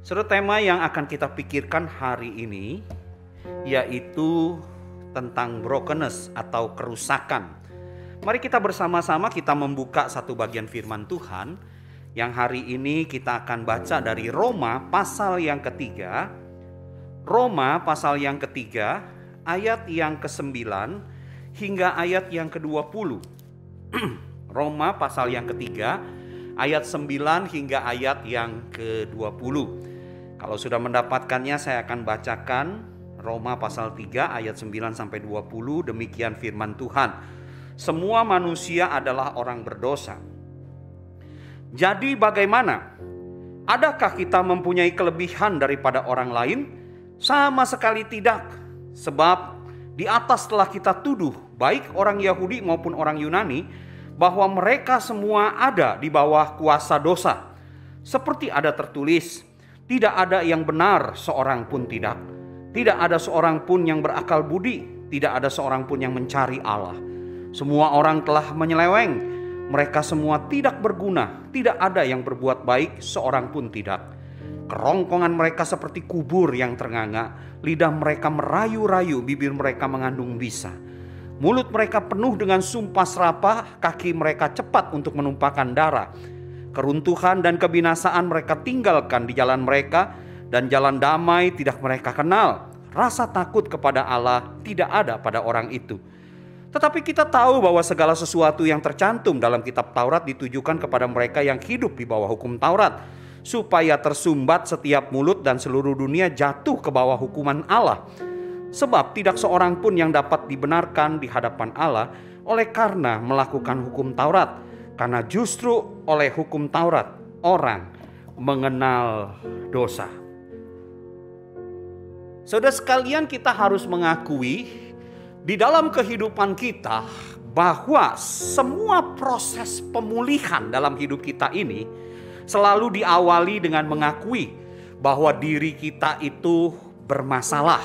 Saudara, tema yang akan kita pikirkan hari ini yaitu tentang brokenness atau kerusakan. Mari kita bersama-sama kita membuka satu bagian firman Tuhan yang hari ini kita akan baca dari Roma pasal yang ketiga. Roma pasal yang ketiga ayat yang ke-9 hingga ayat yang ke-20. Roma pasal yang ketiga ayat 9 hingga ayat yang ke-20. Kalau sudah mendapatkannya saya akan bacakan Roma pasal 3 ayat 9 sampai 20. Demikian firman Tuhan. Semua manusia adalah orang berdosa. Jadi bagaimana? Adakah kita mempunyai kelebihan daripada orang lain? Sama sekali tidak. Sebab di atas telah kita tuduh baik orang Yahudi maupun orang Yunani bahwa mereka semua ada di bawah kuasa dosa. Seperti ada tertulis, tidak ada yang benar seorang pun tidak. Tidak ada seorang pun yang berakal budi. Tidak ada seorang pun yang mencari Allah. Semua orang telah menyeleweng. Mereka semua tidak berguna. Tidak ada yang berbuat baik, seorang pun tidak. Kerongkongan mereka seperti kubur yang ternganga. Lidah mereka merayu-rayu, bibir mereka mengandung bisa. Mulut mereka penuh dengan sumpah serapah. Kaki mereka cepat untuk menumpahkan darah. Keruntuhan dan kebinasaan mereka tinggalkan di jalan mereka, dan jalan damai tidak mereka kenal. Rasa takut kepada Allah tidak ada pada orang itu. Tetapi kita tahu bahwa segala sesuatu yang tercantum dalam kitab Taurat ditujukan kepada mereka yang hidup di bawah hukum Taurat, supaya tersumbat setiap mulut dan seluruh dunia jatuh ke bawah hukuman Allah. Sebab tidak seorang pun yang dapat dibenarkan di hadapan Allah oleh karena melakukan hukum Taurat. Karena justru oleh hukum Taurat orang mengenal dosa. Saudara sekalian, kita harus mengakui di dalam kehidupan kita bahwa semua proses pemulihan dalam hidup kita ini selalu diawali dengan mengakui bahwa diri kita itu bermasalah.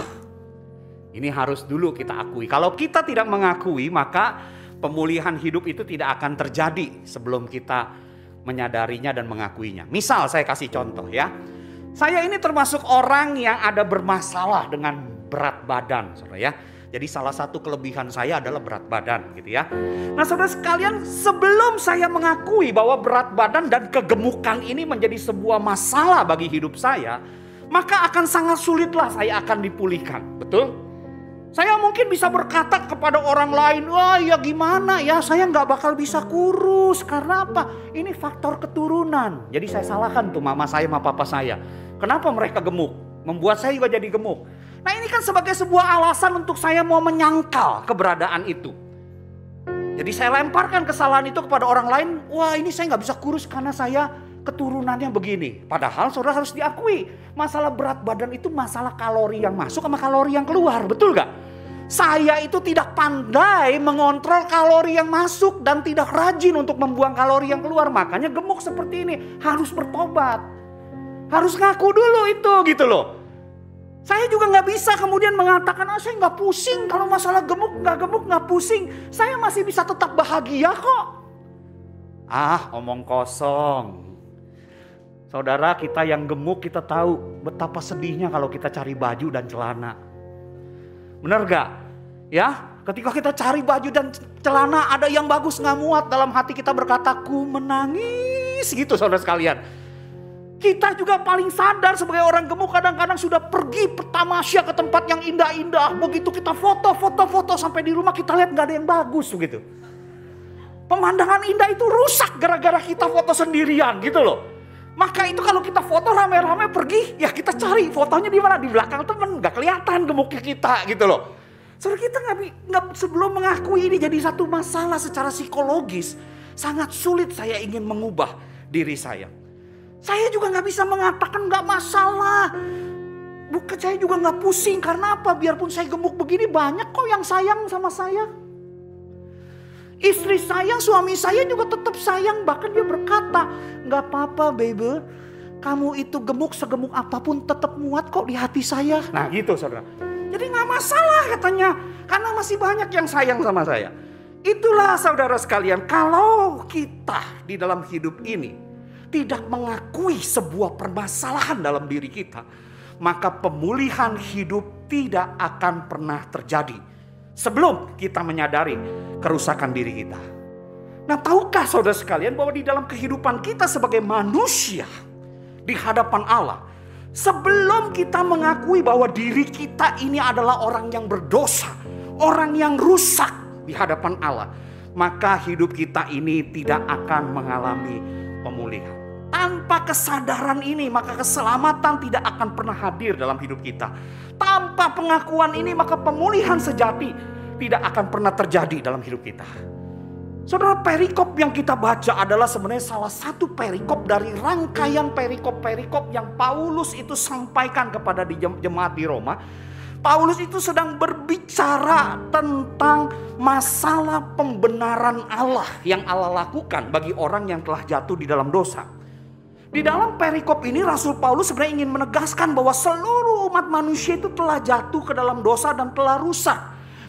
Ini harus dulu kita akui. Kalau kita tidak mengakui, maka pemulihan hidup itu tidak akan terjadi sebelum kita menyadarinya dan mengakuinya. Misal saya kasih contoh ya. Saya ini termasuk orang yang ada bermasalah dengan berat badan, saudara ya. Jadi salah satu kelebihan saya adalah berat badan gitu ya. Nah saudara sekalian, sebelum saya mengakui bahwa berat badan dan kegemukan ini menjadi sebuah masalah bagi hidup saya, maka akan sangat sulitlah saya akan dipulihkan. Betul? Saya mungkin bisa berkata kepada orang lain, wah ya gimana ya, saya nggak bakal bisa kurus. Karena apa? Ini faktor keturunan. Jadi saya salahkan tuh mama saya sama papa saya. Kenapa mereka gemuk? Membuat saya juga jadi gemuk. Nah ini kan sebagai sebuah alasan untuk saya mau menyangkal keberadaan itu. Jadi saya lemparkan kesalahan itu kepada orang lain. Wah ini saya nggak bisa kurus karena saya keturunannya begini. Padahal saudara harus diakui, masalah berat badan itu masalah kalori yang masuk sama kalori yang keluar, betul gak? Saya itu tidak pandai mengontrol kalori yang masuk dan tidak rajin untuk membuang kalori yang keluar. Makanya gemuk seperti ini, harus bertobat. Harus ngaku dulu itu gitu loh. Saya juga gak bisa kemudian mengatakan, saya gak pusing kalau masalah gemuk gak pusing. Saya masih bisa tetap bahagia kok. Omong kosong. Saudara, kita yang gemuk kita tahu betapa sedihnya kalau kita cari baju dan celana. Benar gak? Ya, ketika kita cari baju dan celana ada yang bagus gak muat, dalam hati kita berkata, ku menangis gitu saudara sekalian. Kita juga paling sadar sebagai orang gemuk kadang-kadang sudah pergi pertamasya ke tempat yang indah-indah. Begitu kita foto sampai di rumah kita lihat gak ada yang bagus begitu. Pemandangan indah itu rusak gara-gara kita foto sendirian gitu loh. Maka itu kalau kita foto rame-rame pergi, ya kita cari fotonya di mana, di belakang temen, nggak kelihatan gemuknya kita gitu loh. Saudara, kita nggak sebelum mengakui ini jadi satu masalah secara psikologis, sangat sulit saya ingin mengubah diri saya. Saya juga nggak bisa mengatakan nggak masalah. Bukan, saya juga nggak pusing karena apa? Biarpun saya gemuk begini banyak kok yang sayang sama saya. Istri sayang, suami saya juga tetap sayang. Bahkan dia berkata, gak apa-apa baby, kamu itu gemuk segemuk apapun tetap muat kok di hati saya. Nah gitu saudara. Jadi gak masalah katanya, karena masih banyak yang sayang sama saya. Itulah saudara sekalian, kalau kita di dalam hidup ini tidak mengakui sebuah permasalahan dalam diri kita, maka pemulihan hidup tidak akan pernah terjadi sebelum kita menyadari kerusakan diri kita. Nah, tahukah saudara sekalian bahwa di dalam kehidupan kita sebagai manusia di hadapan Allah, sebelum kita mengakui bahwa diri kita ini adalah orang yang berdosa, orang yang rusak di hadapan Allah, maka hidup kita ini tidak akan mengalami pemulihan. Tanpa kesadaran ini, maka keselamatan tidak akan pernah hadir dalam hidup kita. Tanpa pengakuan ini, maka pemulihan sejati tidak akan pernah terjadi dalam hidup kita. Saudara, perikop yang kita baca adalah sebenarnya salah satu perikop dari rangkaian perikop-perikop yang Paulus itu sampaikan kepada jemaat di Roma. Paulus itu sedang berbicara tentang masalah pembenaran Allah yang Allah lakukan bagi orang yang telah jatuh di dalam dosa. Di dalam perikop ini Rasul Paulus sebenarnya ingin menegaskan bahwa seluruh umat manusia itu telah jatuh ke dalam dosa dan telah rusak.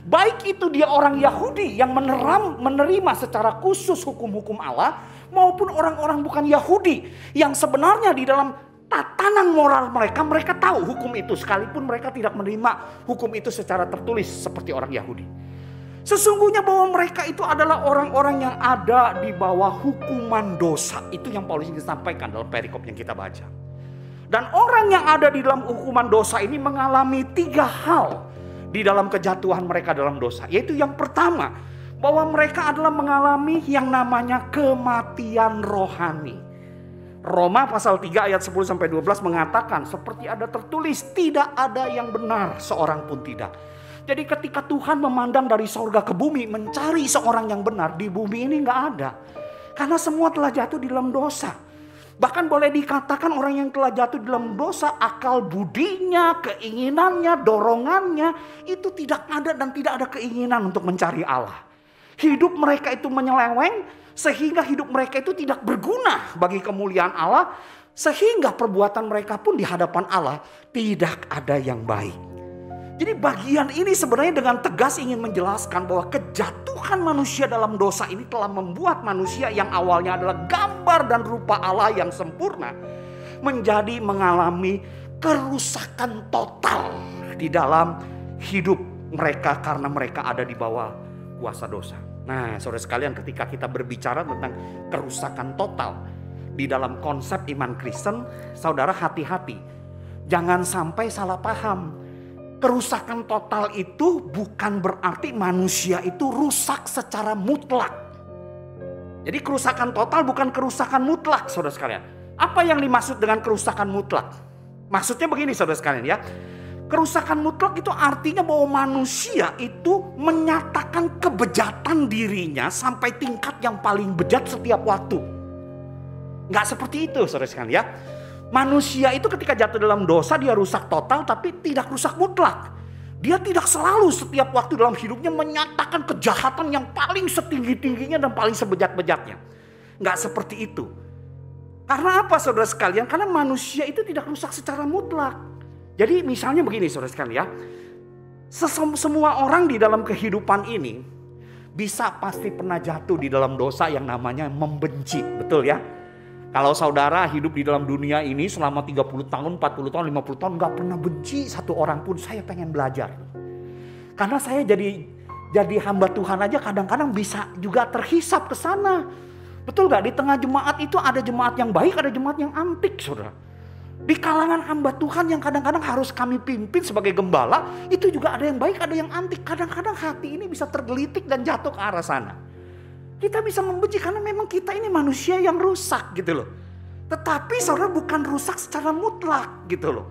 Baik itu dia orang Yahudi yang menerima secara khusus hukum-hukum Allah, maupun orang-orang bukan Yahudi yang sebenarnya di dalam tatanan moral mereka, mereka tahu hukum itu sekalipun mereka tidak menerima hukum itu secara tertulis seperti orang Yahudi. Sesungguhnya bahwa mereka itu adalah orang-orang yang ada di bawah hukuman dosa. Itu yang Paulus ingin sampaikan dalam perikop yang kita baca. Dan orang yang ada di dalam hukuman dosa ini mengalami 3 hal di dalam kejatuhan mereka dalam dosa. Yaitu yang pertama, bahwa mereka adalah mengalami yang namanya kematian rohani. Roma pasal 3 ayat 10-12 mengatakan seperti ada tertulis, tidak ada yang benar seorang pun tidak. Jadi ketika Tuhan memandang dari sorga ke bumi mencari seorang yang benar, di bumi ini gak ada. Karena semua telah jatuh di dalam dosa. Bahkan boleh dikatakan orang yang telah jatuh di dalam dosa, akal budinya, keinginannya, dorongannya itu tidak ada dan tidak ada keinginan untuk mencari Allah. Hidup mereka itu menyeleweng sehingga hidup mereka itu tidak berguna bagi kemuliaan Allah. Sehingga perbuatan mereka pun di hadapan Allah tidak ada yang baik. Jadi bagian ini sebenarnya dengan tegas ingin menjelaskan bahwa kejatuhan manusia dalam dosa ini telah membuat manusia yang awalnya adalah gambar dan rupa Allah yang sempurna menjadi mengalami kerusakan total di dalam hidup mereka karena mereka ada di bawah kuasa dosa. Nah, saudara sekalian, ketika kita berbicara tentang kerusakan total di dalam konsep iman Kristen, saudara hati-hati. Jangan sampai salah paham. Kerusakan total itu bukan berarti manusia itu rusak secara mutlak. Jadi kerusakan total bukan kerusakan mutlak, saudara sekalian. Apa yang dimaksud dengan kerusakan mutlak? Maksudnya begini, saudara sekalian ya. Kerusakan mutlak itu artinya bahwa manusia itu menyatakan kebejatan dirinya sampai tingkat yang paling bejat setiap waktu. Nggak seperti itu, saudara sekalian ya. Manusia itu ketika jatuh dalam dosa dia rusak total tapi tidak rusak mutlak. Dia tidak selalu setiap waktu dalam hidupnya menyatakan kejahatan yang paling setinggi-tingginya dan paling sebejat-bejatnya. Nggak seperti itu. Karena apa, saudara sekalian? Karena manusia itu tidak rusak secara mutlak. Jadi misalnya begini, saudara sekalian ya. Semua orang di dalam kehidupan ini bisa pasti pernah jatuh di dalam dosa yang namanya membenci. Betul ya? Kalau saudara hidup di dalam dunia ini selama 30 tahun, 40 tahun, 50 tahun gak pernah benci satu orang pun, saya pengen belajar. Karena saya jadi hamba Tuhan aja kadang-kadang bisa juga terhisap ke sana. Betul gak? Di tengah jemaat itu ada jemaat yang baik, ada jemaat yang antik, saudara. Di kalangan hamba Tuhan yang kadang-kadang harus kami pimpin sebagai gembala, itu juga ada yang baik, ada yang antik. Kadang-kadang hati ini bisa tergelitik dan jatuh ke arah sana. Kita bisa membenci karena memang kita ini manusia yang rusak gitu loh. Tetapi saudara bukan rusak secara mutlak gitu loh.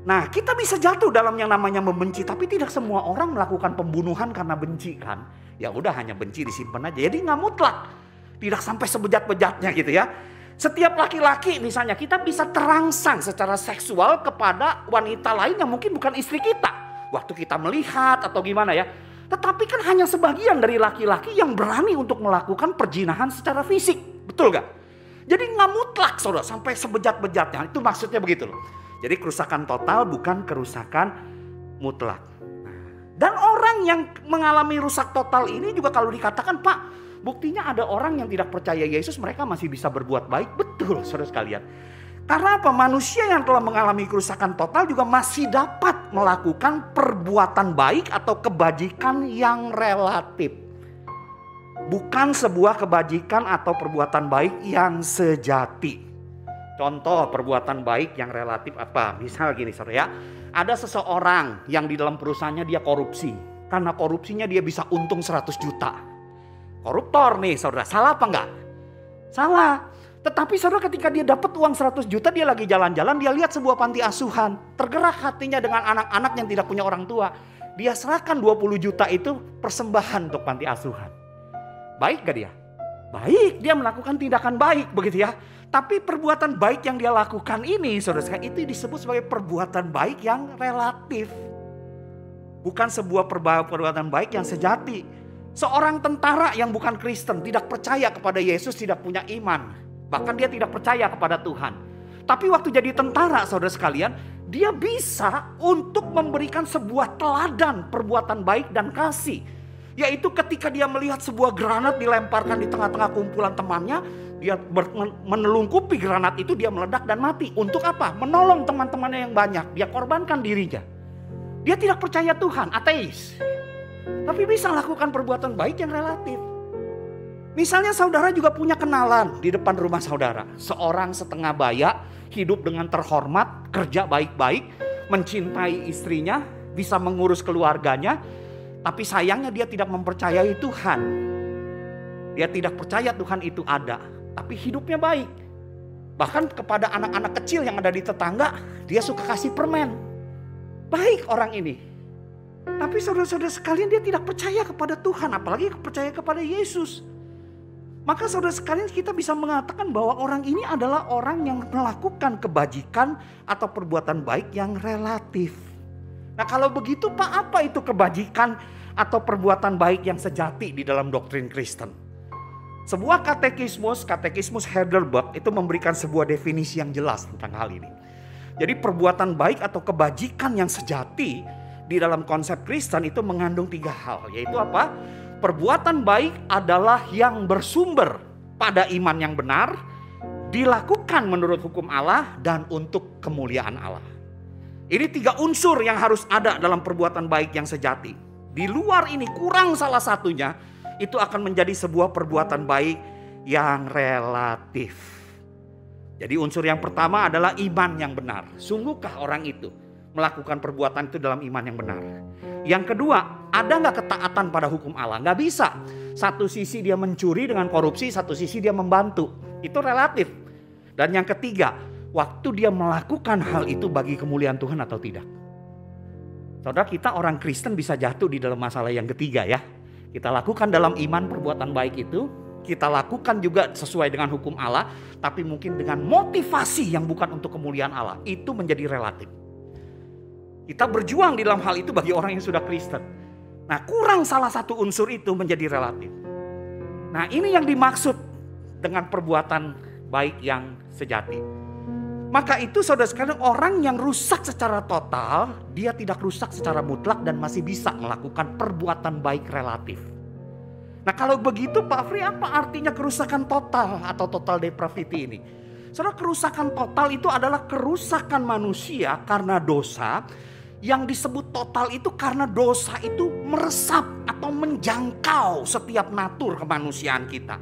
Nah, kita bisa jatuh dalam yang namanya membenci, tapi tidak semua orang melakukan pembunuhan karena benci kan. Ya udah, hanya benci disimpan aja. Jadi nggak mutlak. Tidak sampai sebejat-bejatnya gitu ya. Setiap laki-laki misalnya kita bisa terangsang secara seksual kepada wanita lain yang mungkin bukan istri kita. Waktu kita melihat atau gimana ya. Tetapi kan hanya sebagian dari laki-laki yang berani untuk melakukan perzinahan secara fisik. Betul gak? Jadi gak mutlak saudara sampai sebejat-bejatnya. Itu maksudnya begitu loh. Jadi kerusakan total bukan kerusakan mutlak. Dan orang yang mengalami rusak total ini juga kalau dikatakan, Pak, Buktinya ada orang yang tidak percaya Yesus, mereka masih bisa berbuat baik. Betul, saudara sekalian. Karena apa? Manusia yang telah mengalami kerusakan total juga masih dapat melakukan perbuatan baik atau kebajikan yang relatif. Bukan sebuah kebajikan atau perbuatan baik yang sejati. Contoh perbuatan baik yang relatif apa? Misal gini saudara ya. Ada seseorang yang di dalam perusahaannya dia korupsi. Karena korupsinya dia bisa untung 100 juta. Koruptor nih saudara. Salah apa enggak? Salah. Tetapi saudara ketika dia dapat uang 100 juta, dia lagi jalan-jalan, dia lihat sebuah panti asuhan. Tergerak hatinya dengan anak-anak yang tidak punya orang tua. Dia serahkan 20 juta itu persembahan untuk panti asuhan. Baik gak dia? Baik, dia melakukan tindakan baik begitu ya. Tapi perbuatan baik yang dia lakukan ini, saudara, itu disebut sebagai perbuatan baik yang relatif. Bukan sebuah perbuatan baik yang sejati. Seorang tentara yang bukan Kristen, tidak percaya kepada Yesus, tidak punya iman. Bahkan dia tidak percaya kepada Tuhan. Tapi waktu jadi tentara saudara sekalian, dia bisa untuk memberikan sebuah teladan perbuatan baik dan kasih. Yaitu ketika dia melihat sebuah granat dilemparkan di tengah-tengah kumpulan temannya, dia menelungkupi granat itu, dia meledak dan mati. Untuk apa? Menolong teman-temannya yang banyak. Dia korbankan dirinya. Dia tidak percaya Tuhan, ateis. Tapi bisa lakukan perbuatan baik yang relatif. Misalnya saudara juga punya kenalan di depan rumah saudara. Seorang setengah baya, hidup dengan terhormat, kerja baik-baik, mencintai istrinya, bisa mengurus keluarganya. Tapi sayangnya dia tidak mempercayai Tuhan. Dia tidak percaya Tuhan itu ada. Tapi hidupnya baik. Bahkan kepada anak-anak kecil yang ada di tetangga, dia suka kasih permen. Baik orang ini. Tapi saudara-saudara sekalian, dia tidak percaya kepada Tuhan. Apalagi percaya kepada Yesus. Maka saudara sekalian, kita bisa mengatakan bahwa orang ini adalah orang yang melakukan kebajikan atau perbuatan baik yang relatif. Nah kalau begitu Pak, apa itu kebajikan atau perbuatan baik yang sejati di dalam doktrin Kristen? Sebuah katekismus Heidelberg itu memberikan sebuah definisi yang jelas tentang hal ini. Jadi perbuatan baik atau kebajikan yang sejati di dalam konsep Kristen itu mengandung 3 hal. Yaitu apa? Perbuatan baik adalah yang bersumber pada iman yang benar, dilakukan menurut hukum Allah, dan untuk kemuliaan Allah. Ini 3 unsur yang harus ada dalam perbuatan baik yang sejati. Di luar ini kurang salah satunya, itu akan menjadi sebuah perbuatan baik yang relatif. Jadi unsur yang pertama adalah iman yang benar. Sungguhkah orang itu melakukan perbuatan itu dalam iman yang benar? Yang kedua, ada gak ketaatan pada hukum Allah? Gak bisa. Satu sisi dia mencuri dengan korupsi, satu sisi dia membantu. Itu relatif. Dan yang ketiga, waktu dia melakukan hal itu bagi kemuliaan Tuhan atau tidak. Saudara, kita orang Kristen bisa jatuh di dalam masalah yang ketiga ya. Kita lakukan dalam iman perbuatan baik itu, kita lakukan juga sesuai dengan hukum Allah, tapi mungkin dengan motivasi yang bukan untuk kemuliaan Allah. Itu menjadi relatif. Kita berjuang di dalam hal itu bagi orang yang sudah Kristen. Nah, kurang salah satu unsur itu menjadi relatif. Nah, ini yang dimaksud dengan perbuatan baik yang sejati. Maka itu saudara sekalian, orang yang rusak secara total, dia tidak rusak secara mutlak dan masih bisa melakukan perbuatan baik relatif. Nah, kalau begitu Pak Afri, apa artinya kerusakan total atau total depravity ini? Saudara, kerusakan total itu adalah kerusakan manusia karena dosa. Yang disebut total itu karena dosa itu meresap atau menjangkau setiap natur kemanusiaan kita.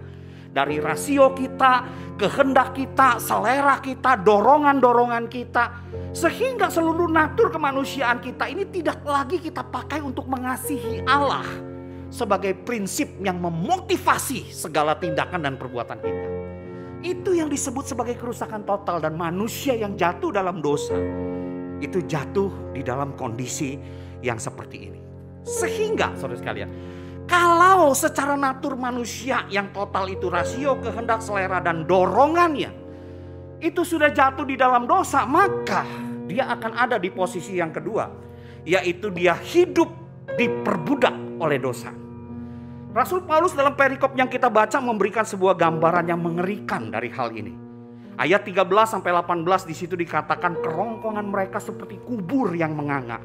Dari rasio kita, kehendak kita, selera kita, dorongan-dorongan kita. Sehingga seluruh natur kemanusiaan kita ini tidak lagi kita pakai untuk mengasihi Allah sebagai prinsip yang memotivasi segala tindakan dan perbuatan kita. Itu yang disebut sebagai kerusakan total, dan manusia yang jatuh dalam dosa itu jatuh di dalam kondisi yang seperti ini. Sehingga saudara sekalian, kalau secara natur manusia yang total itu rasio, kehendak, selera, dan dorongannya itu sudah jatuh di dalam dosa, maka dia akan ada di posisi yang kedua, yaitu dia hidup diperbudak oleh dosa. Rasul Paulus dalam perikop yang kita baca memberikan sebuah gambaran yang mengerikan dari hal ini. Ayat 13-18 di situ dikatakan kerongkongan mereka seperti kubur yang menganga.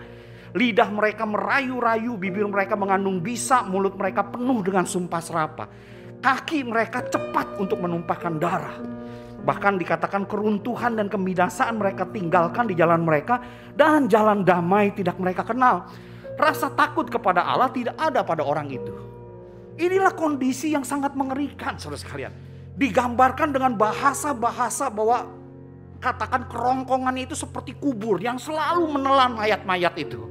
Lidah mereka merayu-rayu, bibir mereka mengandung bisa, mulut mereka penuh dengan sumpah serapah. Kaki mereka cepat untuk menumpahkan darah. Bahkan dikatakan keruntuhan dan kebinasaan mereka tinggalkan di jalan mereka, dan jalan damai tidak mereka kenal. Rasa takut kepada Allah tidak ada pada orang itu. Inilah kondisi yang sangat mengerikan, saudara sekalian. Digambarkan dengan bahasa-bahasa bahwa katakan kerongkongan itu seperti kubur yang selalu menelan mayat-mayat itu.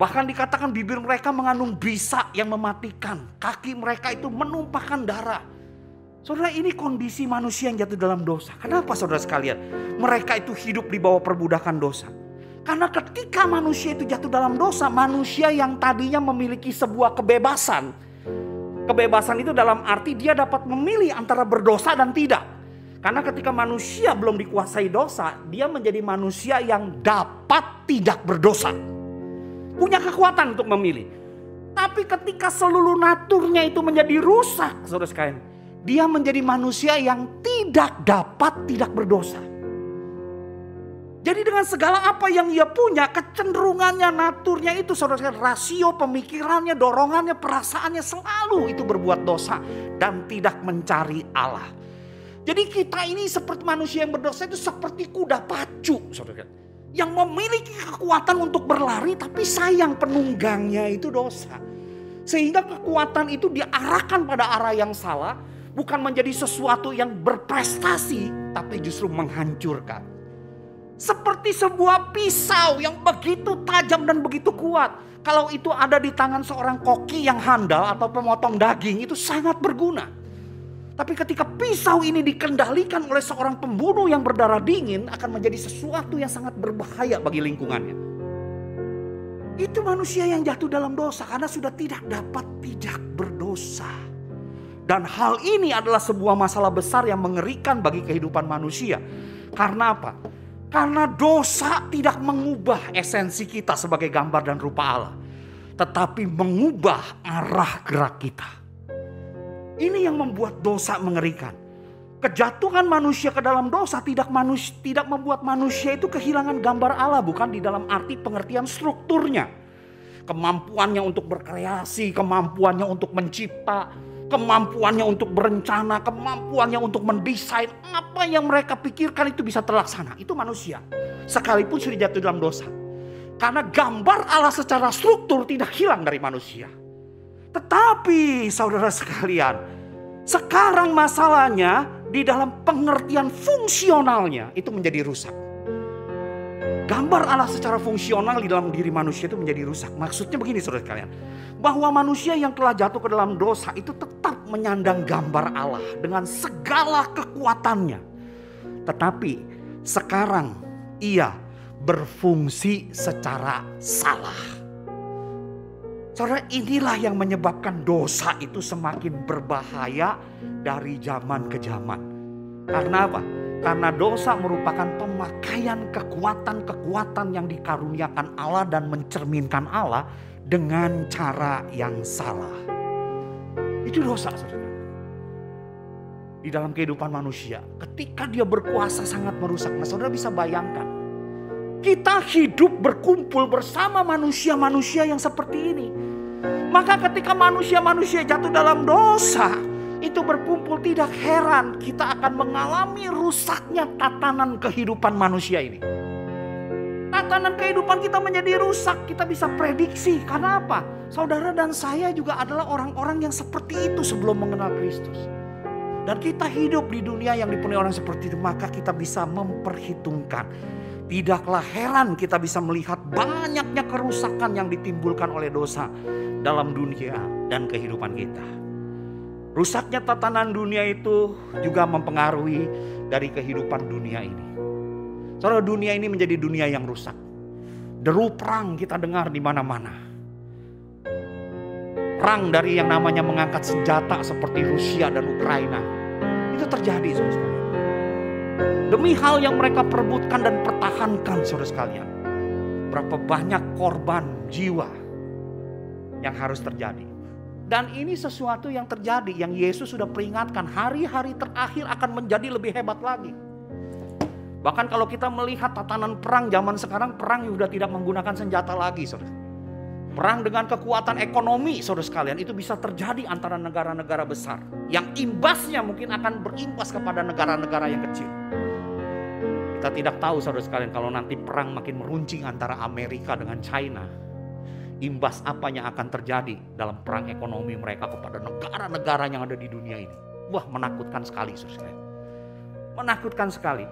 Bahkan dikatakan bibir mereka mengandung bisa yang mematikan. Kaki mereka itu menumpahkan darah. Saudara, ini kondisi manusia yang jatuh dalam dosa. Kenapa saudara sekalian? Mereka itu hidup di bawah perbudakan dosa. Karena ketika manusia itu jatuh dalam dosa, manusia yang tadinya memiliki sebuah kebebasan. Kebebasan itu dalam arti dia dapat memilih antara berdosa dan tidak. Karena ketika manusia belum dikuasai dosa, dia menjadi manusia yang dapat tidak berdosa. Punya kekuatan untuk memilih. Tapi ketika seluruh naturnya itu menjadi rusak, saudara sekalian, dia menjadi manusia yang tidak dapat tidak berdosa. Jadi dengan segala apa yang ia punya, kecenderungannya, naturnya itu, saudara sekalian, rasio pemikirannya, dorongannya, perasaannya selalu itu berbuat dosa dan tidak mencari Allah. Jadi kita ini seperti manusia yang berdosa itu seperti kuda pacu, saudara sekalian, yang memiliki kekuatan untuk berlari, tapi sayang penunggangnya itu dosa. Sehingga kekuatan itu diarahkan pada arah yang salah, bukan menjadi sesuatu yang berprestasi, tapi justru menghancurkan. Seperti sebuah pisau yang begitu tajam dan begitu kuat. Kalau itu ada di tangan seorang koki yang handal atau pemotong daging, itu sangat berguna. Tapi ketika pisau ini dikendalikan oleh seorang pembunuh yang berdarah dingin, akan menjadi sesuatu yang sangat berbahaya bagi lingkungannya. Itu manusia yang jatuh dalam dosa karena sudah tidak dapat tidak berdosa. Dan hal ini adalah sebuah masalah besar yang mengerikan bagi kehidupan manusia. Karena apa? Karena dosa tidak mengubah esensi kita sebagai gambar dan rupa Allah, tetapi mengubah arah gerak kita. Ini yang membuat dosa mengerikan. Kejatuhan manusia ke dalam dosa tidak membuat manusia itu kehilangan gambar Allah. Bukan di dalam arti pengertian strukturnya. Kemampuannya untuk berkreasi, kemampuannya untuk mencipta, kemampuannya untuk berencana, kemampuannya untuk mendesain. Apa yang mereka pikirkan itu bisa terlaksana. Itu manusia. Sekalipun sudah jatuh dalam dosa. Karena gambar Allah secara struktur tidak hilang dari manusia. Tetapi saudara sekalian, sekarang masalahnya di dalam pengertian fungsionalnya itu menjadi rusak. Gambar Allah secara fungsional di dalam diri manusia itu menjadi rusak. Maksudnya begini saudara sekalian, bahwa manusia yang telah jatuh ke dalam dosa itu tetap menyandang gambar Allah dengan segala kekuatannya. Tetapi sekarang ia berfungsi secara salah. Saudara, inilah yang menyebabkan dosa itu semakin berbahaya dari zaman ke zaman. Karena apa? Karena dosa merupakan pemakaian kekuatan-kekuatan yang dikaruniakan Allah dan mencerminkan Allah dengan cara yang salah. Itu dosa, saudara. Di dalam kehidupan manusia, ketika dia berkuasa sangat merusak. Nah, saudara bisa bayangkan, kita hidup berkumpul bersama manusia-manusia yang seperti ini. Maka ketika manusia-manusia jatuh dalam dosa, itu berkumpul, tidak heran kita akan mengalami rusaknya tatanan kehidupan manusia ini. Tatanan kehidupan kita menjadi rusak, kita bisa prediksi. Karena apa? Saudara dan saya juga adalah orang-orang yang seperti itu sebelum mengenal Kristus. Dan kita hidup di dunia yang dipenuhi orang seperti itu, maka kita bisa memperhitungkan. Tidaklah heran kita bisa melihat banyaknya kerusakan yang ditimbulkan oleh dosa dalam dunia dan kehidupan kita. Rusaknya tatanan dunia itu juga mempengaruhi dari kehidupan dunia ini. Saudara, dunia ini menjadi dunia yang rusak. Deru perang kita dengar di mana-mana. Perang dari yang namanya mengangkat senjata seperti Rusia dan Ukraina. Itu terjadi, saudara sekalian. Demi hal yang mereka perebutkan dan pertahankan, saudara sekalian. Berapa banyak korban jiwa yang harus terjadi. Dan ini sesuatu yang terjadi, yang Yesus sudah peringatkan, hari-hari terakhir akan menjadi lebih hebat lagi. Bahkan kalau kita melihat tatanan perang zaman sekarang, perang sudah tidak menggunakan senjata lagi, saudara. Perang dengan kekuatan ekonomi, saudara sekalian, itu bisa terjadi antara negara-negara besar. Yang imbasnya mungkin akan berimbas kepada negara-negara yang kecil. Kita tidak tahu, saudara sekalian, kalau nanti perang makin meruncing antara Amerika dengan China, imbas apa yang akan terjadi dalam perang ekonomi mereka kepada negara-negara yang ada di dunia ini. Wah, menakutkan sekali, saudara sekalian. Menakutkan sekali.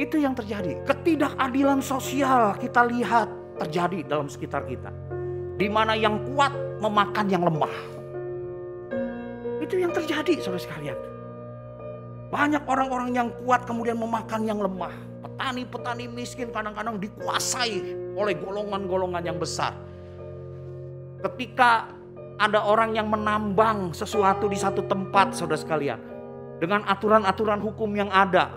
Itu yang terjadi. Ketidakadilan sosial kita lihat terjadi dalam sekitar kita. Di mana yang kuat memakan yang lemah. Itu yang terjadi, saudara sekalian. Banyak orang-orang yang kuat kemudian memakan yang lemah. Petani-petani miskin kadang-kadang dikuasai oleh golongan-golongan yang besar. Ketika ada orang yang menambang sesuatu di satu tempat, saudara sekalian, dengan aturan-aturan hukum yang ada,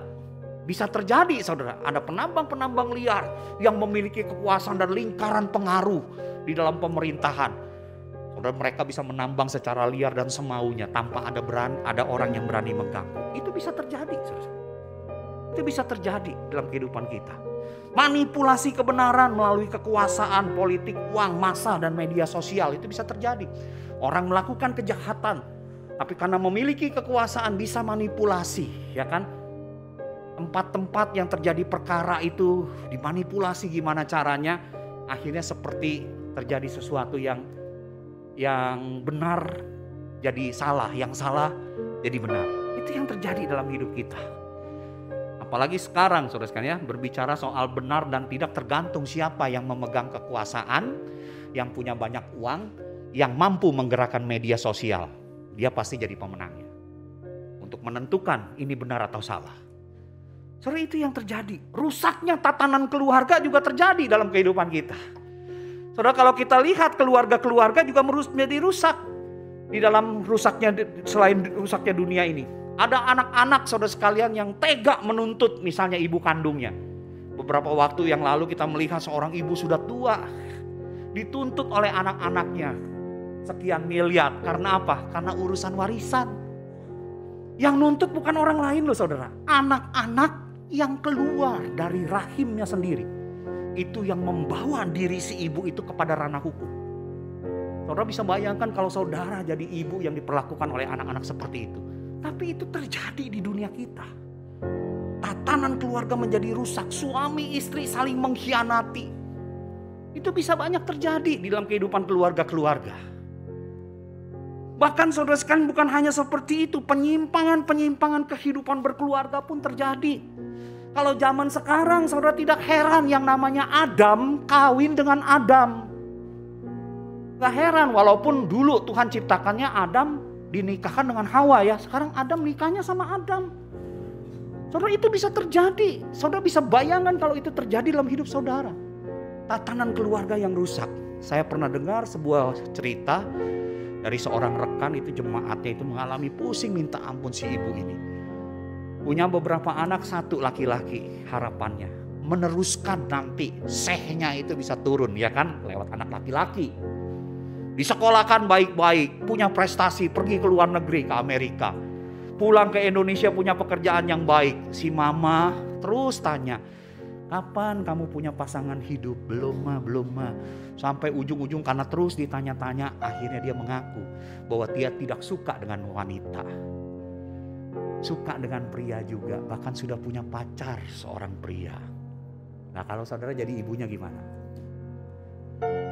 bisa terjadi, saudara, ada penambang-penambang liar yang memiliki kekuasaan dan lingkaran pengaruh di dalam pemerintahan. Saudara, mereka bisa menambang secara liar dan semaunya tanpa ada orang yang berani mengganggu. Itu bisa terjadi, saudara. Itu bisa terjadi dalam kehidupan kita. Manipulasi kebenaran melalui kekuasaan, politik, uang, massa, dan media sosial itu bisa terjadi. Orang melakukan kejahatan, tapi karena memiliki kekuasaan bisa manipulasi, ya kan? Tempat-tempat yang terjadi perkara itu dimanipulasi gimana caranya, akhirnya seperti terjadi sesuatu yang benar jadi salah, yang salah jadi benar. Itu yang terjadi dalam hidup kita. Apalagi sekarang, saudara sekalian, berbicara soal benar dan tidak tergantung siapa yang memegang kekuasaan, yang punya banyak uang, yang mampu menggerakkan media sosial. Dia pasti jadi pemenangnya. Untuk menentukan ini benar atau salah. Saudara, itu yang terjadi. Rusaknya tatanan keluarga juga terjadi dalam kehidupan kita. Saudara, kalau kita lihat keluarga-keluarga juga menjadi rusak. Di dalam rusaknya, selain rusaknya dunia ini. Ada anak-anak, saudara sekalian, yang tega menuntut misalnya ibu kandungnya. Beberapa waktu yang lalu kita melihat seorang ibu sudah tua dituntut oleh anak-anaknya sekian miliar. Karena apa? Karena urusan warisan. Yang nuntut bukan orang lain loh, saudara. Anak-anak yang keluar dari rahimnya sendiri. Itu yang membawa diri si ibu itu kepada ranah hukum. Saudara bisa bayangkan kalau saudara jadi ibu yang diperlakukan oleh anak-anak seperti itu. Tapi itu terjadi di dunia kita. Tatanan keluarga menjadi rusak. Suami istri saling mengkhianati. Itu bisa banyak terjadi di dalam kehidupan keluarga-keluarga. Bahkan saudara sekalian, bukan hanya seperti itu. Penyimpangan-penyimpangan kehidupan berkeluarga pun terjadi. Kalau zaman sekarang, saudara, tidak heran yang namanya Adam kawin dengan Adam. Gak heran, walaupun dulu Tuhan ciptakannya Adam dinikahkan dengan Hawa, ya. Sekarang Adam nikahnya sama Adam. Saudara, itu bisa terjadi. Saudara bisa bayangkan kalau itu terjadi dalam hidup saudara. Tatanan keluarga yang rusak. Saya pernah dengar sebuah cerita dari seorang rekan, itu jemaatnya itu mengalami pusing minta ampun si ibu ini. Punya beberapa anak, satu laki-laki, harapannya meneruskan nanti sehnya itu bisa turun, ya kan, lewat anak laki-laki. Disekolahkan baik-baik, punya prestasi, pergi ke luar negeri, ke Amerika. Pulang ke Indonesia punya pekerjaan yang baik. Si mama terus tanya, kapan kamu punya pasangan hidup? Belum ma. Sampai ujung-ujung karena terus ditanya-tanya, akhirnya dia mengaku bahwa dia tidak suka dengan wanita. Suka dengan pria juga, bahkan sudah punya pacar seorang pria. Nah, kalau saudara jadi ibunya gimana?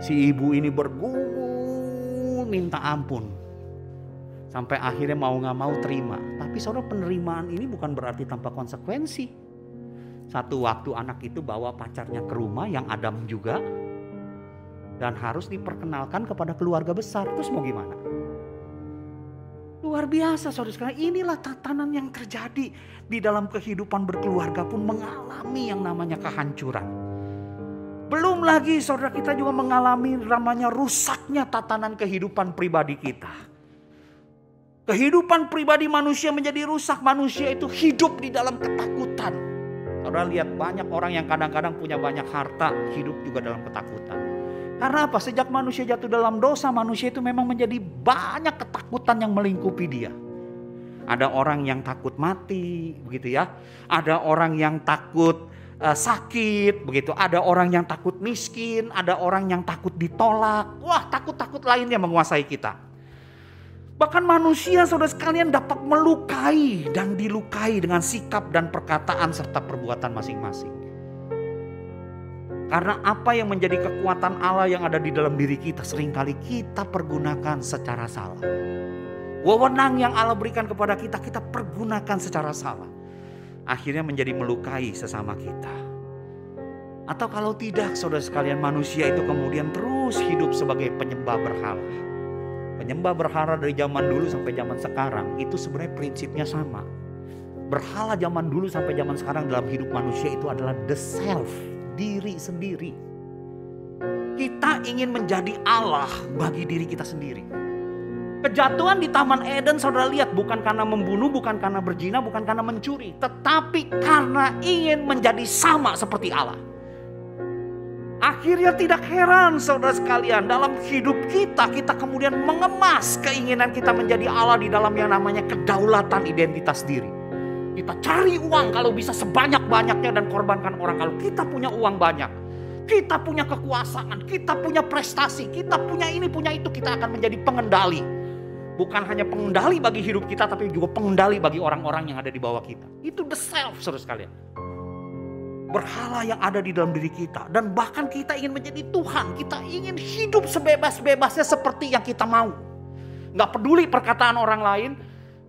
Si ibu ini bergumul minta ampun. Sampai akhirnya mau gak mau terima. Tapi saudara, penerimaan ini bukan berarti tanpa konsekuensi. Satu waktu anak itu bawa pacarnya ke rumah yang Adam juga. Dan harus diperkenalkan kepada keluarga besar. Terus mau gimana? Luar biasa saudara sekalian. Inilah tatanan yang terjadi di dalam kehidupan berkeluarga pun mengalami yang namanya kehancuran. Belum lagi saudara, kita juga mengalami namanya rusaknya tatanan kehidupan pribadi kita. Kehidupan pribadi manusia menjadi rusak. Manusia itu hidup di dalam ketakutan. Saudara lihat banyak orang yang kadang-kadang punya banyak harta, hidup juga dalam ketakutan. Karena apa? Sejak manusia jatuh dalam dosa, manusia itu memang menjadi banyak ketakutan yang melingkupi dia. Ada orang yang takut mati, begitu ya. Ada orang yang takut sakit, begitu. Ada orang yang takut miskin, ada orang yang takut ditolak. Wah, takut-takut lainnya menguasai kita. Bahkan manusia, saudara sekalian, dapat melukai dan dilukai dengan sikap dan perkataan serta perbuatan masing-masing. Karena apa yang menjadi kekuatan Allah yang ada di dalam diri kita seringkali kita pergunakan secara salah. Wewenang yang Allah berikan kepada kita, kita pergunakan secara salah. Akhirnya menjadi melukai sesama kita. Atau kalau tidak, saudara sekalian, manusia itu kemudian terus hidup sebagai penyembah berhala. Penyembah berhala dari zaman dulu sampai zaman sekarang itu sebenarnya prinsipnya sama. Berhala zaman dulu sampai zaman sekarang dalam hidup manusia itu adalah the self, diri sendiri. Kita ingin menjadi Allah bagi diri kita sendiri. Kejatuhan di Taman Eden, saudara lihat, bukan karena membunuh, bukan karena berzina, bukan karena mencuri, tetapi karena ingin menjadi sama seperti Allah. Akhirnya tidak heran, saudara sekalian, dalam hidup kita kemudian mengemas keinginan kita menjadi Allah di dalam yang namanya kedaulatan identitas diri. Kita cari uang kalau bisa sebanyak-banyaknya dan korbankan orang. Kalau kita punya uang banyak, kita punya kekuasaan, kita punya prestasi, kita punya ini, punya itu, kita akan menjadi pengendali. Bukan hanya pengendali bagi hidup kita, tapi juga pengendali bagi orang-orang yang ada di bawah kita. Itu the self, saudara sekalian. Berhala yang ada di dalam diri kita. Dan bahkan kita ingin menjadi Tuhan. Kita ingin hidup sebebas-bebasnya seperti yang kita mau. Gak peduli perkataan orang lain,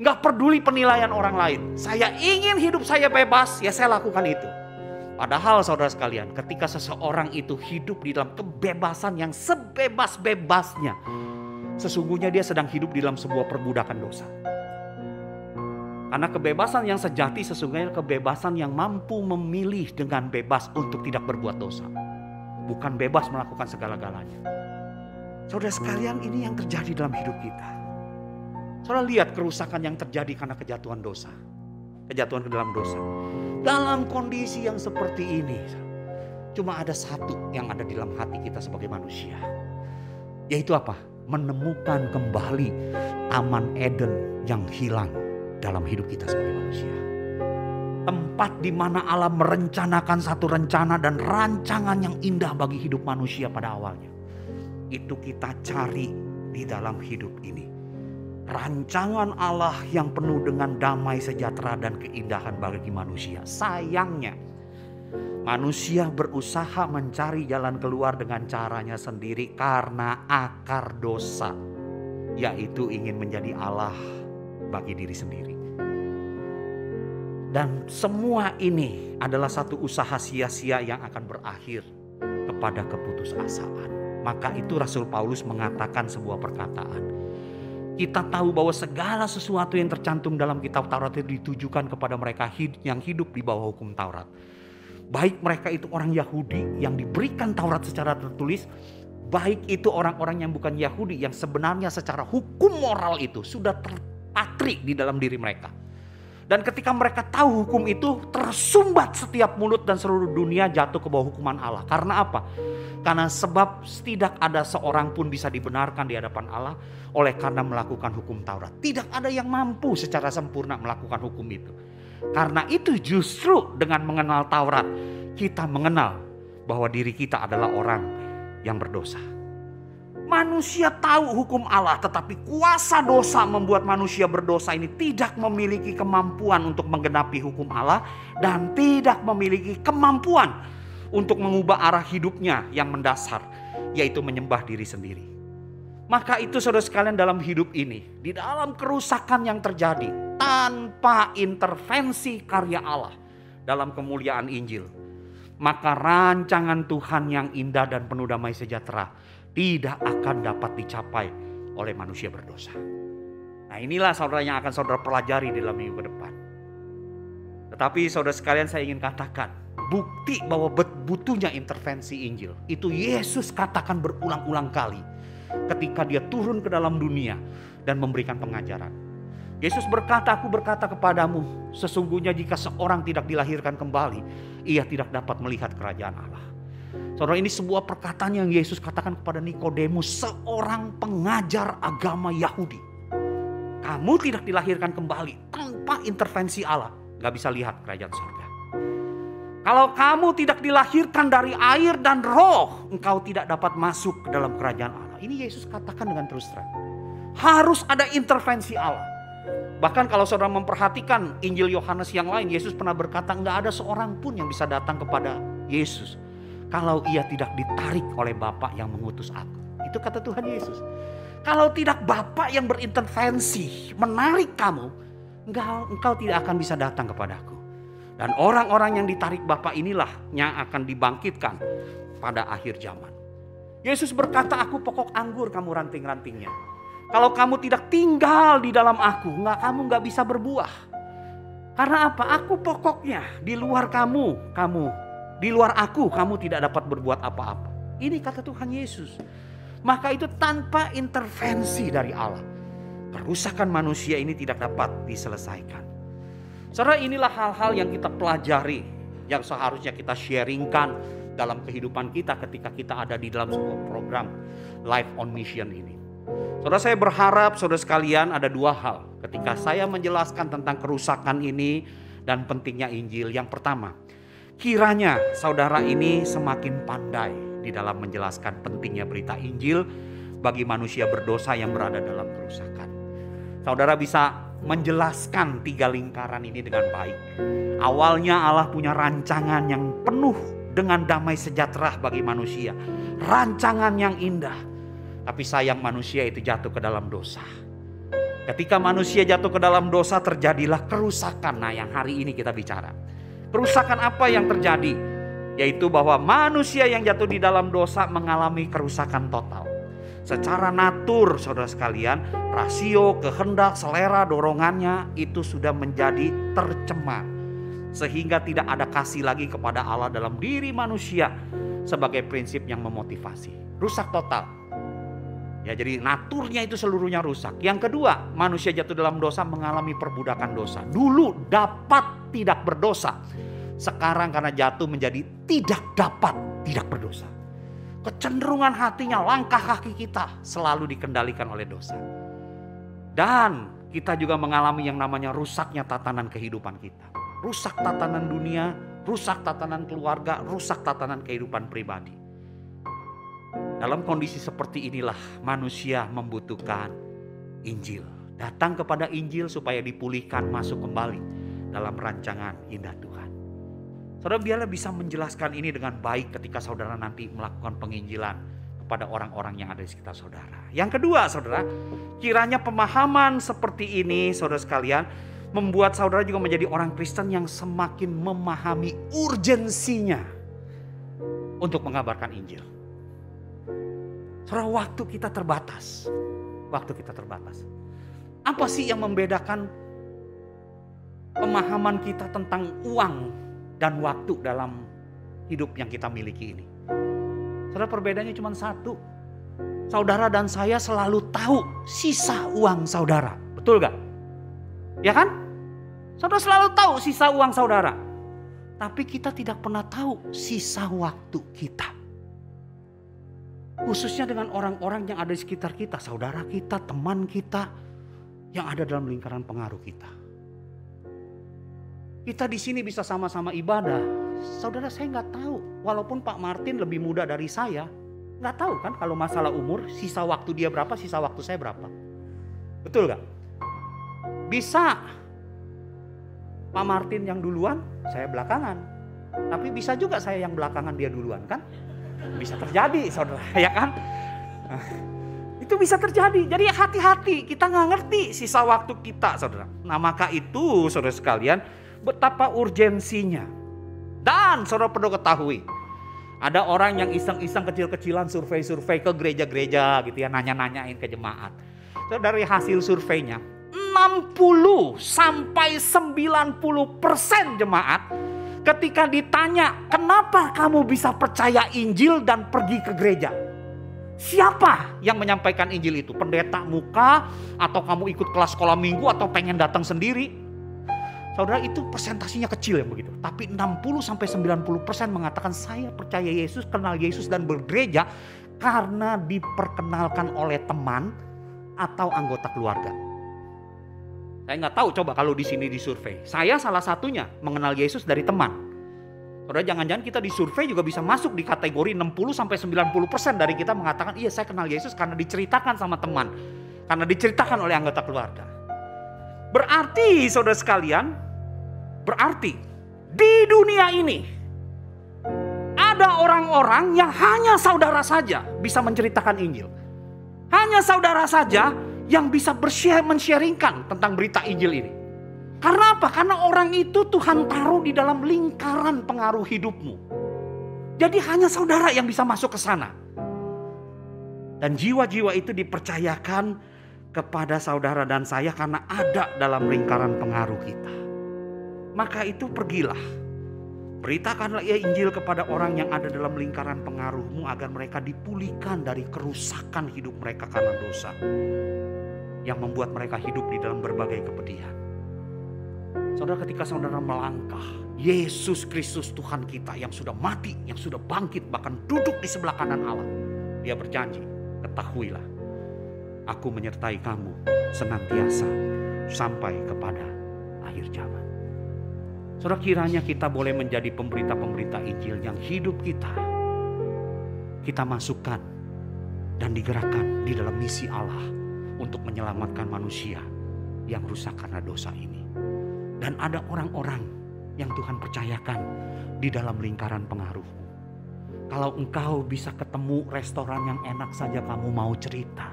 gak peduli penilaian orang lain. Saya ingin hidup saya bebas, ya saya lakukan itu. Padahal saudara sekalian, ketika seseorang itu hidup di dalam kebebasan yang sebebas-bebasnya, sesungguhnya dia sedang hidup di dalam sebuah perbudakan dosa. Karena kebebasan yang sejati sesungguhnya kebebasan yang mampu memilih dengan bebas untuk tidak berbuat dosa. Bukan bebas melakukan segala-galanya. Saudara sekalian, ini yang terjadi dalam hidup kita. Saudara lihat kerusakan yang terjadi karena kejatuhan dosa. Kejatuhan ke dalam dosa. Dalam kondisi yang seperti ini, cuma ada satu yang ada di dalam hati kita sebagai manusia. Yaitu apa? Menemukan kembali Taman Eden yang hilang dalam hidup kita sebagai manusia. Tempat di mana Allah merencanakan satu rencana dan rancangan yang indah bagi hidup manusia pada awalnya. Itu kita cari di dalam hidup ini. Rancangan Allah yang penuh dengan damai, sejahtera dan keindahan bagi manusia. Sayangnya manusia berusaha mencari jalan keluar dengan caranya sendiri karena akar dosa, yaitu ingin menjadi Allah bagi diri sendiri. Dan semua ini adalah satu usaha sia-sia yang akan berakhir kepada keputusasaan. Maka itu Rasul Paulus mengatakan sebuah perkataan. Kita tahu bahwa segala sesuatu yang tercantum dalam kitab Taurat itu ditujukan kepada mereka yang hidup di bawah hukum Taurat. Baik mereka itu orang Yahudi yang diberikan Taurat secara tertulis, baik itu orang-orang yang bukan Yahudi yang sebenarnya secara hukum moral itu sudah terpatri di dalam diri mereka. Dan ketika mereka tahu hukum itu, tersumbat setiap mulut dan seluruh dunia jatuh ke bawah hukuman Allah. Karena apa? Karena sebab tidak ada seorang pun bisa dibenarkan di hadapan Allah oleh karena melakukan hukum Taurat. Tidak ada yang mampu secara sempurna melakukan hukum itu. Karena itu justru dengan mengenal Taurat, kita mengenal bahwa diri kita adalah orang yang berdosa. Manusia tahu hukum Allah, tetapi kuasa dosa membuat manusia berdosa ini tidak memiliki kemampuan untuk menggenapi hukum Allah dan tidak memiliki kemampuan untuk mengubah arah hidupnya yang mendasar, yaitu menyembah diri sendiri. Maka itu saudara sekalian, dalam hidup ini, di dalam kerusakan yang terjadi tanpa intervensi karya Allah dalam kemuliaan Injil, maka rancangan Tuhan yang indah dan penuh damai sejahtera tidak akan dapat dicapai oleh manusia berdosa. Nah, inilah saudara yang akan saudara pelajari di dalam minggu ke depan. Tetapi saudara sekalian, saya ingin katakan, bukti bahwa butuhnya intervensi Injil itu Yesus katakan berulang-ulang kali ketika dia turun ke dalam dunia dan memberikan pengajaran. Yesus berkata, "Aku berkata kepadamu, sesungguhnya jika seorang tidak dilahirkan kembali, ia tidak dapat melihat kerajaan Allah." Saudara, ini sebuah perkataan yang Yesus katakan kepada Nikodemus, seorang pengajar agama Yahudi. Kamu tidak dilahirkan kembali tanpa intervensi Allah, gak bisa lihat kerajaan surga. Kalau kamu tidak dilahirkan dari air dan roh, engkau tidak dapat masuk ke dalam kerajaan Allah. Ini Yesus katakan dengan terus terang. Harus ada intervensi Allah. Bahkan kalau saudara memperhatikan Injil Yohanes yang lain, Yesus pernah berkata, enggak ada seorang pun yang bisa datang kepada Yesus kalau ia tidak ditarik oleh Bapa yang mengutus aku. Itu kata Tuhan Yesus. Kalau tidak Bapa yang berintervensi, menarik kamu, engkau tidak akan bisa datang kepadaku. Dan orang-orang yang ditarik Bapa inilah yang akan dibangkitkan pada akhir zaman. Yesus berkata, aku pokok anggur, kamu ranting-rantingnya. Kalau kamu tidak tinggal di dalam aku, kamu nggak bisa berbuah. Karena apa? Aku pokoknya. Di luar kamu, di luar aku, kamu tidak dapat berbuat apa-apa. Ini kata Tuhan Yesus. Maka itu tanpa intervensi dari Allah, kerusakan manusia ini tidak dapat diselesaikan. Saudara, inilah hal-hal yang kita pelajari, yang seharusnya kita sharingkan dalam kehidupan kita ketika kita ada di dalam sebuah program Life on Mission ini. Saudara, saya berharap saudara sekalian ada dua hal ketika saya menjelaskan tentang kerusakan ini dan pentingnya Injil. Yang pertama, kiranya saudara ini semakin pandai di dalam menjelaskan pentingnya berita Injil bagi manusia berdosa yang berada dalam kerusakan. Saudara bisa menjelaskan tiga lingkaran ini dengan baik. Awalnya Allah punya rancangan yang penuh dengan damai sejahtera bagi manusia. Rancangan yang indah. Tapi sayang manusia itu jatuh ke dalam dosa. Ketika manusia jatuh ke dalam dosa terjadilah kerusakan. Nah, yang hari ini kita bicara. Kerusakan apa yang terjadi? Yaitu bahwa manusia yang jatuh di dalam dosa mengalami kerusakan total. Secara natur saudara sekalian, rasio, kehendak, selera, dorongannya itu sudah menjadi tercemar. Sehingga tidak ada kasih lagi kepada Allah dalam diri manusia sebagai prinsip yang memotivasi. Rusak total. Ya, jadi naturnya itu seluruhnya rusak. Yang kedua, manusia jatuh dalam dosa mengalami perbudakan dosa. Dulu dapat tidak berdosa. Sekarang karena jatuh menjadi tidak dapat tidak berdosa. Kecenderungan hatinya, langkah kaki kita selalu dikendalikan oleh dosa. Dan kita juga mengalami yang namanya rusaknya tatanan kehidupan kita. Rusak tatanan dunia, rusak tatanan keluarga, rusak tatanan kehidupan pribadi. Dalam kondisi seperti inilah manusia membutuhkan Injil. Datang kepada Injil supaya dipulihkan, masuk kembali dalam rancangan indah Tuhan. Saudara, biarlah bisa menjelaskan ini dengan baik ketika saudara nanti melakukan penginjilan kepada orang-orang yang ada di sekitar saudara. Yang kedua, saudara, kiranya pemahaman seperti ini, saudara sekalian, membuat saudara juga menjadi orang Kristen yang semakin memahami urgensinya untuk mengabarkan Injil. Saudara, waktu kita terbatas. Waktu kita terbatas. Apa sih yang membedakan pemahaman kita tentang uang dan waktu dalam hidup yang kita miliki ini? Saudara, perbedaannya cuma satu. Saudara dan saya selalu tahu sisa uang saudara. Betul gak? Ya kan? Saudara selalu tahu sisa uang saudara. Tapi kita tidak pernah tahu sisa waktu kita. Khususnya dengan orang-orang yang ada di sekitar kita. Saudara kita, teman kita yang ada dalam lingkaran pengaruh kita. Kita di sini bisa sama-sama ibadah. Saudara, saya nggak tahu. Walaupun Pak Martin lebih muda dari saya, nggak tahu kan kalau masalah umur, sisa waktu dia berapa, sisa waktu saya berapa. Betul nggak? Bisa Pak Martin yang duluan, saya belakangan. Tapi bisa juga saya yang belakangan dia duluan kan? Bisa terjadi, saudara, ya kan? Nah, itu bisa terjadi. Jadi hati-hati, kita nggak ngerti sisa waktu kita, saudara. Nah, maka itu, saudara sekalian, betapa urgensinya. Dan saudara perlu ketahui, ada orang yang iseng-iseng kecil-kecilan survei-survei ke gereja-gereja gitu ya, nanya-nanyain ke jemaat. So, dari hasil surveinya, 60 sampai 90% jemaat ketika ditanya, kenapa kamu bisa percaya Injil dan pergi ke gereja? Siapa yang menyampaikan Injil itu? Pendeta muka, atau kamu ikut kelas sekolah minggu, atau pengen datang sendiri? Saudara, itu persentasinya kecil yang begitu. Tapi 60-90% mengatakan saya percaya Yesus, kenal Yesus dan bergereja karena diperkenalkan oleh teman atau anggota keluarga. Saya nggak tahu coba kalau di sini disurvei. Saya salah satunya mengenal Yesus dari teman. Saudara, jangan-jangan kita di survei juga bisa masuk di kategori 60-90% dari kita mengatakan, iya saya kenal Yesus karena diceritakan sama teman. Karena diceritakan oleh anggota keluarga. Berarti saudara sekalian, berarti di dunia ini ada orang-orang yang hanya saudara saja bisa menceritakan Injil. Hanya saudara saja yang bisa men-sharingkan tentang berita Injil ini. Karena apa? Karena orang itu Tuhan taruh di dalam lingkaran pengaruh hidupmu. Jadi hanya saudara yang bisa masuk ke sana. Dan jiwa-jiwa itu dipercayakan kepada saudara dan saya karena ada dalam lingkaran pengaruh kita. Maka itu pergilah. Beritakanlah Injil kepada orang yang ada dalam lingkaran pengaruhmu agar mereka dipulihkan dari kerusakan hidup mereka karena dosa. Yang membuat mereka hidup di dalam berbagai kepedihan. Saudara, ketika saudara melangkah, Yesus Kristus Tuhan kita yang sudah mati, yang sudah bangkit, bahkan duduk di sebelah kanan Allah. Dia berjanji, ketahuilah, aku menyertai kamu senantiasa sampai kepada akhir zaman. Saudara, kiranya kita boleh menjadi pemberita-pemberita Injil yang hidup kita masukkan dan digerakkan di dalam misi Allah untuk menyelamatkan manusia yang rusak karena dosa ini. Dan ada orang-orang yang Tuhan percayakan di dalam lingkaran pengaruhmu. Kalau engkau bisa ketemu restoran yang enak saja kamu mau cerita.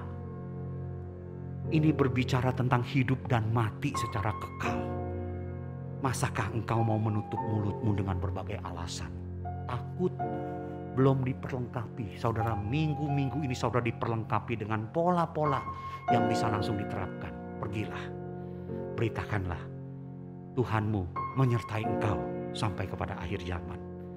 Ini berbicara tentang hidup dan mati secara kekal. Masakah engkau mau menutup mulutmu dengan berbagai alasan? Takut belum diperlengkapi. Saudara, minggu-minggu ini saudara diperlengkapi dengan pola-pola yang bisa langsung diterapkan. Pergilah, beritakanlah. Tuhanmu menyertai engkau sampai kepada akhir zaman.